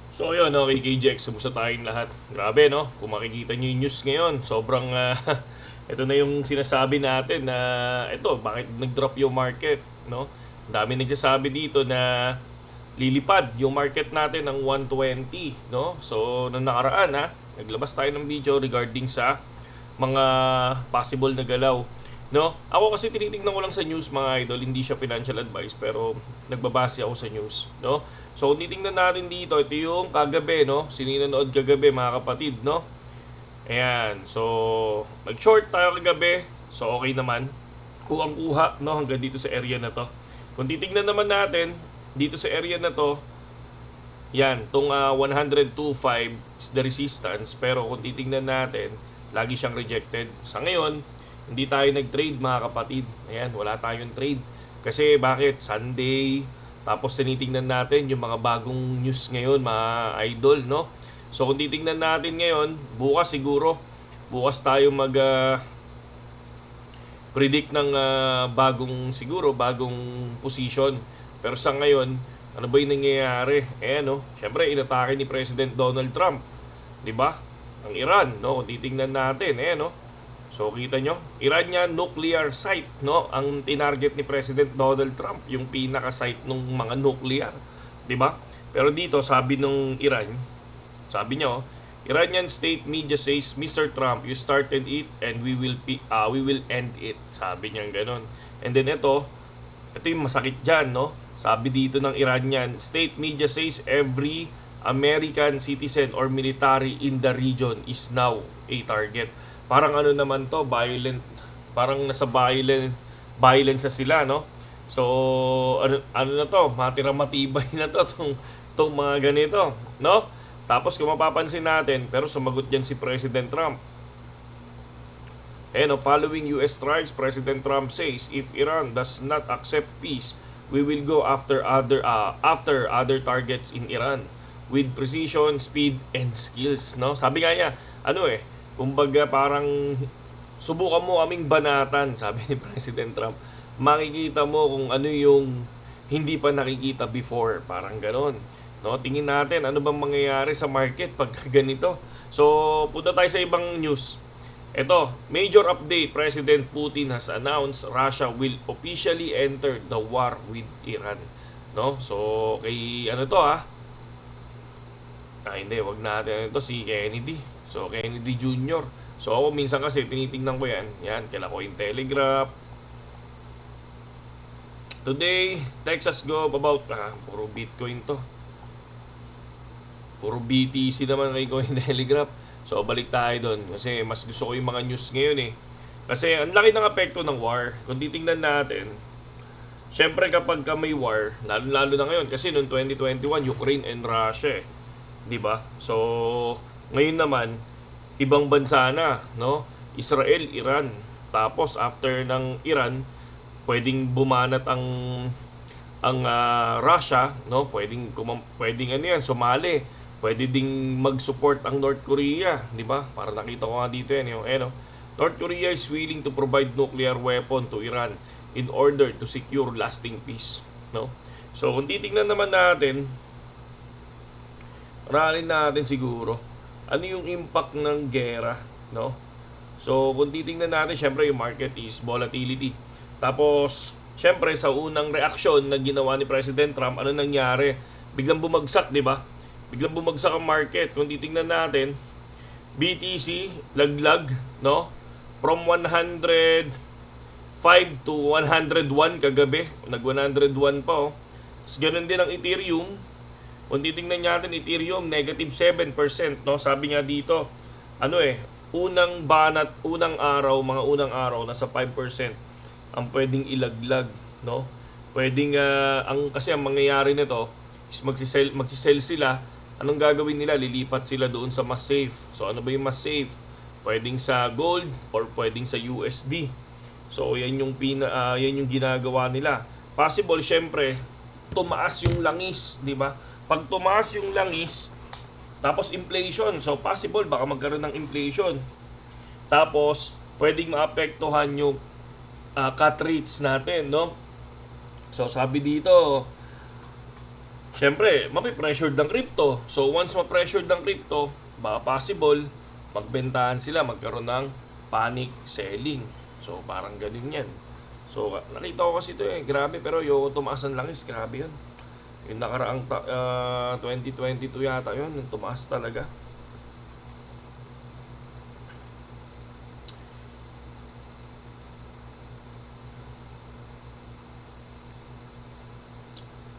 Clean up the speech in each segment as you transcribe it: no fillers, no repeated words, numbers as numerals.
So ayun, no, kay KJX, sumusta tayong lahat. Grabe, no? Kung makikita nyo yung news ngayon, sobrang, ito na yung sinasabi natin na, ito, bakit nag-drop yung market, no? Ang dami nagsasabi dito na lilipad yung market natin ng 120, no? So, nung nakaraan, naglabas tayo ng video regarding sa mga possible na galaw. No? Ako kasi tinitingnan ko lang sa news mga idol, hindi siya financial advice pero nagbabase ako sa news, no? So kung titingnan natin dito, ito yung kagabi, no? Sininanood kagabi mga kapatid, no? Ayan. So nag-short tayo kagabi. So okay naman. Kuhang-kuha, no, hanggang dito sa area na to. Kung titingnan naman natin dito sa area na to, yan, itong 102.5 is the resistance. Pero kung titingnan natin, lagi siyang rejected. Sa ngayon, hindi tayo nag-trade mga kapatid. Ayan, wala tayong trade. Kasi bakit? Sunday. Tapos tinitingnan natin yung mga bagong news ngayon mga idol, no? So kung titingnan natin ngayon, bukas siguro, bukas tayo mag predict ng bagong position. Pero sa ngayon, ano ba yung nangyayari? No? Siyempre, inatake ni President Donald Trump. 'Di ba? Ang Iran, no? Kung titingnan natin, no? So, kita nyo, Iranian nuclear site, no? Ang tinarget ni President Donald Trump, yung pinaka-site ng mga nuclear. 'Di ba? Pero dito, sabi nung Iran, sabi nyo, Iranian state media says, Mr. Trump, you started it and we will end it. Sabi niya ganon. And then ito yung masakit dyan, no? Sabi dito ng Iranian, state media says every American citizen or military in the region is now a target. Parang ano naman to, violent, parang nasa violence sa sila, no? So, ano na to, matibay na to, tong mga ganito, no? Tapos kung mapapansin natin, pero sumagot yan si President Trump. Following US strikes, President Trump says if Iran does not accept peace, we will go after other targets in Iran with precision, speed, and skills. No? Sabi nga niya, kumbaga parang subukan mo aming banatan, sabi ni President Trump. Makikita mo kung ano yung hindi pa nakikita before, parang ganon. No, tingin natin ano bang mangyayari sa market pag ganito. So, punta tayo sa ibang news. Ito, major update. President Putin has announced Russia will officially enter the war with Iran. No? So, kay ano to hindi, wag natin ito si Kennedy. So, Kennedy Jr. So, ako minsan kasi tinitingnan ko yan. Yan, kailan ko yung Telegraph. Today, Texas go about puro Bitcoin to. Puro BTC naman kay Coin Telegraph. So, balik tayo doon. Kasi mas gusto ko yung mga news ngayon eh. Kasi ang laki ng apekto ng war. Kung titingnan natin, syempre kapag may war, lalo na ngayon, kasi noong 2021, Ukraine and Russia eh. Diba? So, ngayon naman, ibang bansa na, no? Israel, Iran. Tapos, after ng Iran, pwedeng bumanat ang Russia, no? Pwedeng ano yan, sumali. Pwede ding mag-support ang North Korea, di ba? Para nakita ko nga dito yan, no? North Korea is willing to provide nuclear weapon to Iran in order to secure lasting peace, no? So, kung titingnan naman natin, aralin natin siguro, ano yung impact ng gera, no? So, kung titingnan natin, syempre yung market is volatility. Tapos, syempre sa unang reaksyon na ginawa ni President Trump, ano nangyari? Biglang bumagsak, di ba? Biglang bumagsak ang market. Kung titingnan natin, BTC, laglag, no? From 105 to 101 kagabi. Nag-101 pa, oh. Tapos ganun din ang Ethereum. Kung titingnan natin, Ethereum, negative 7%, no? Sabi nga dito, unang unang araw, nasa 5% ang pwedeng ilaglag, no? Pwedeng, kasi ang mangyayari nito is magsisell sila. Anong gagawin nila? Lilipat sila doon sa mas safe. So ano ba yung mas safe? Pwedeng sa gold or pwedeng sa USD. So yan yung yan yung ginagawa nila. Possible syempre tumaas yung langis, di ba? Pag tumaas yung langis, tapos inflation. So possible baka magkaroon ng inflation. Tapos pwedeng maapektuhan yung cut rates natin, no? So sabi dito, syempre, mapipressured ng crypto. So, once ma-pressured ng crypto, baka possible, magbentahan sila, magkaroon ng panic selling. So, parang ganun yan. So, nakita ko kasi ito grabe, pero yung tumaas ng langis, grabe yun. Yung nakaraang 2022 yata yun, yung tumaas talaga.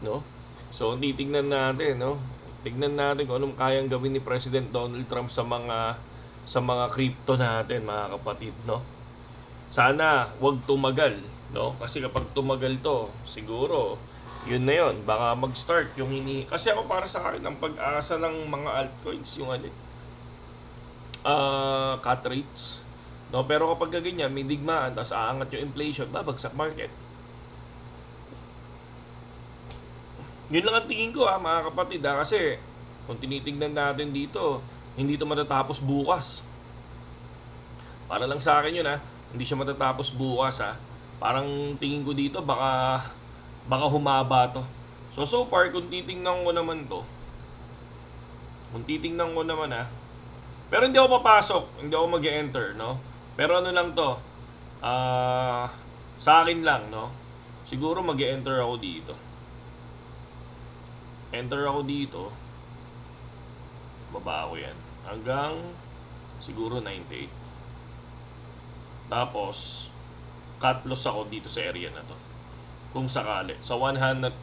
No? So, titingnan natin, no? Tignan natin kung anong kayang gawin ni President Donald Trump sa mga crypto natin, mga kapatid, no? Sana wag tumagal, no? Kasi kapag tumagal to, siguro yun na yun, baka mag-start yung kasi ako para sa akin ang pag-asa ng mga altcoins yung cut rates, no? Pero kapag ganyan may digmaan, tapos aangat yung inflation, babagsak market. Yun lang ang tingin ko mga kapatid kasi kung tinitingnan natin dito, hindi to matatapos bukas. Para lang sa akin yun hindi siya matatapos bukas Parang tingin ko dito baka humaba to. So far kung titingnan ko naman to, pero hindi ako papasok, hindi ako mag-enter, no? Pero ano lang to, sa akin lang, no? Siguro mag-enter ako dito. Enter ako dito, baba ako yan hanggang siguro 98. Tapos cut loss ako dito sa area na to kung sakali sa 103,600.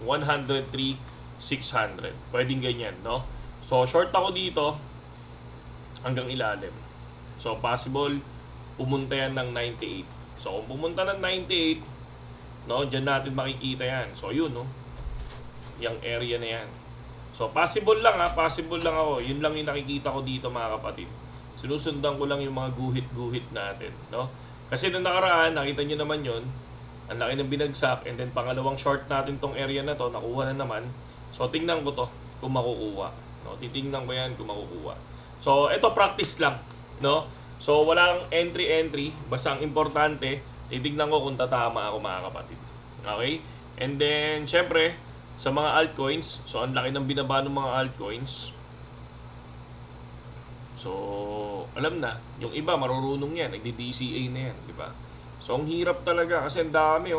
Pwedeng ganyan, no? So short ako dito hanggang ilalim. So possible pumunta yan ng 98. So kung pumunta ng 98, no, dyan natin makikita yan. So yun, no, yung area na yan. So possible lang possible lang ako. Yun lang yung nakikita ko dito mga kapatid. Sinusundan ko lang yung mga guhit-guhit natin, no? Kasi nung nakaraan, nakita nyo naman yun, ang laki ng binagsak, and then pangalawang short natin tong area na to, nakuha na naman. So tingnan ko to kung makukuha, no? Titingnan ko yan kung makukuha. So ito practice lang, no? So walang entry, basta ang importante, titingnan ko kung tatama ako mga kapatid. Okay? And then syempre, sa mga altcoins, so ang laki ng binaba ng mga altcoins. So, alam na, yung iba marurunong yan, nagdi-DCA na yan, di ba? So, ang hirap talaga kasi ang dami,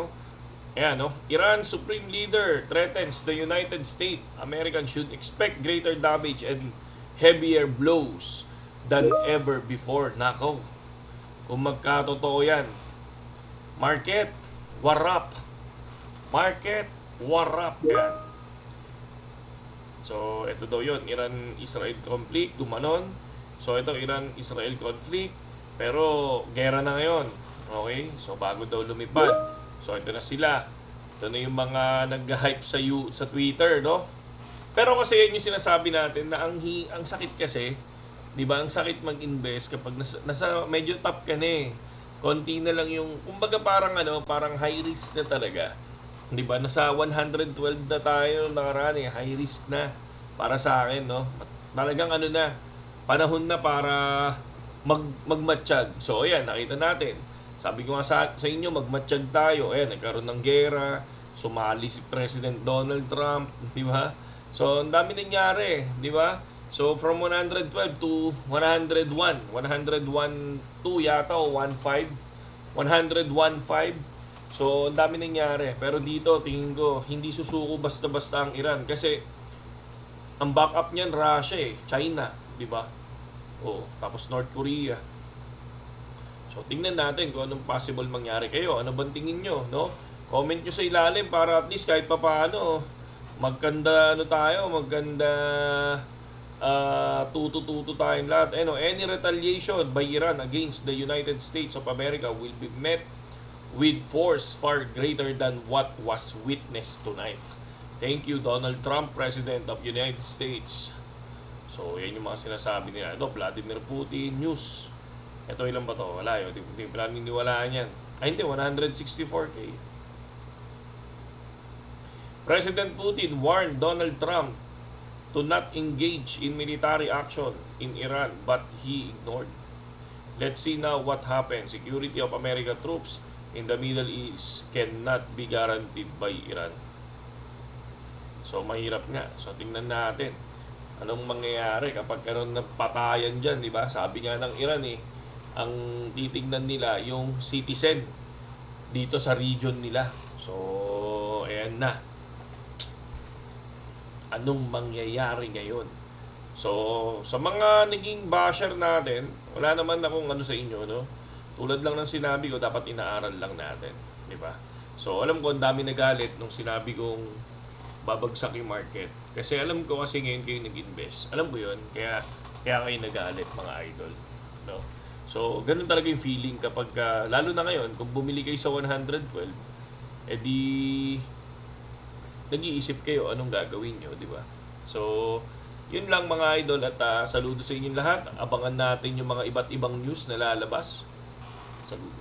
Ayan, Iran Supreme Leader threatens the United States. Americans should expect greater damage and heavier blows than ever before. Nako, kung magkatotoo yan, market, warap. Market, warap yan. So, ito daw yun, Iran-Israel conflict, gumanon. So, ito Iran-Israel conflict, pero gera na ngayon. Okay? So, bago daw lumipad. So, ito na sila. Ito na yung mga nag-hype sa Twitter, no? Pero kasi yan yung sinasabi natin na ang sakit kasi, di ba, ang sakit mag-invest kapag nasa medyo top ka na konti na lang yung, kumbaga parang high risk na talaga. Di ba? Nasa 112 na tayo nakaraan high risk na para sa akin, no? Talagang panahon na para magmatsyag. So, ayan, nakita natin. Sabi ko nga sa inyo, magmatsyag tayo. Ayan, nagkaroon ng gera, sumali si President Donald Trump, di ba? So, ang dami nangyari, di ba? So, from 112 to 101, 101.2 yata o 1.5, 101.5. So, ang dami nangyari. Pero dito, tingin ko, hindi susuko basta-basta ang Iran. Kasi, ang backup niyan, Russia China, di ba? Tapos North Korea. So, tingnan natin kung anong possible mangyari kayo. Ano bang tingin nyo, no? Comment nyo sa ilalim para at least kahit papaano, maganda tuto tayong lahat. Any retaliation by Iran against the United States of America will be met with force far greater than what was witnessed tonight. Thank you, Donald Trump, President of United States. So, yan yung mga sinasabi nila. Ito, Vladimir Putin News. Ito, ilan ba to? Wala yun. Hindi pala niniwalaan yan. Hindi, 164K. President Putin warned Donald Trump to not engage in military action in Iran, but he ignored. Let's see now what happened. Security of American troops in the Middle East cannot be guaranteed by Iran. So mahirap nga. So tingnan natin anong mangyayari kapag karon ng patayan dyan, di ba? Sabi nga ng Iran ang titignan nila yung citizen dito sa region nila. So, ayan na. Anong mangyayari ngayon? So, sa mga naging basher natin, wala naman akong ano sa inyo, no? Tulad lang ng sinabi ko, dapat inaaral lang natin, di ba? So, alam ko ang dami nagalit nung sinabi kong babagsak yung market. Kasi alam ko kasi ngayon kayo nag-invest. Alam ko yun, kaya kayo nagalit mga idol, no? So, ganun talaga yung feeling kapag, lalo na ngayon, kung bumili kayo sa 112, edi nag-iisip kayo anong gagawin nyo, di ba? So, yun lang mga idol at saludo sa inyong lahat. Abangan natin yung mga iba't ibang news na lalabas. Saludo.